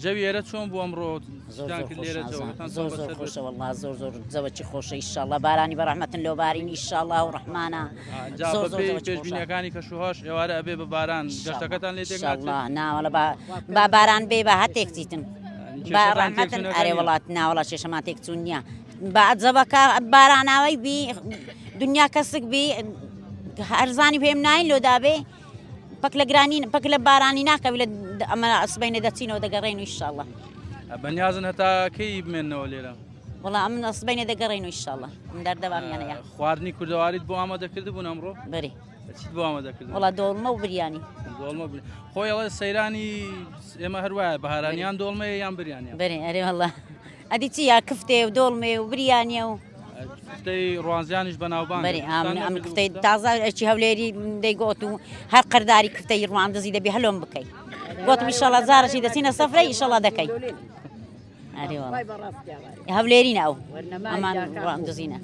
جەوی ئێرە چۆن بوو ئەمڕۆ زۆر زۆر خۆشە والله زۆر زەوەی خۆشە ئینشاءالله بارانی بەڕەحمەتن لێو بارین ئینشاءالله و ڕەحمانە زۆر پێشبینیەکانی کەشوهاش ئێوارە ئەبێ بە باران گەشتەکەتان لێ ئینشاءالله ناوەڵە با باران بێ بە هەتێک چیتن با ڕەحمەتن ئەرێ وڵات ناوەڵە چێشەمان تێک چوون نییە بەعجەبەکە باراناوەی بی دنیا کەسک بی هەرزانی پێم ناین لۆدابێ پەک لە گرانی پەک لە بارانی ناکەوی لە ئەمە ئەسبەینە دەچینەوە دەگەڕێن و ئینشاءالله بەنیازن هەتا کەی بمێننەوە لێرە وڵا ئەم ئەسبەینە دەگەڕێن و ئینشاءالله دەردەبامیانەیە خواردنی کوردەواریت بۆ ئامادەکرد بوون ئەمڕۆ بەری چیت بۆ ئامادەکرد وڵا دۆڵمە و بریانی خۆی ئەڵێ سەیرانی ئێمە هەروایە بەهارانیان دۆڵمەیە یان بریانیان بەری ئەرێ وەڵا ئەدی چیا کفتێ و دۆڵمێ و بریانیە و کفتەی ڕوانزیانیش بەناوبانگ بەری ئەم کفتەی تازە ئەچی هەولێری دەیگۆت و هەر قەرداری کفتەی ڕوان دەزی دەبێ هەلۆم بکەی گوتم ئینشاءالله زارەشی دەچینە سەفرەی ئینشاءالله دەکەی ئەرێ وەڵا هەولێرینە ئەو ئەمان ڕوان دەزینە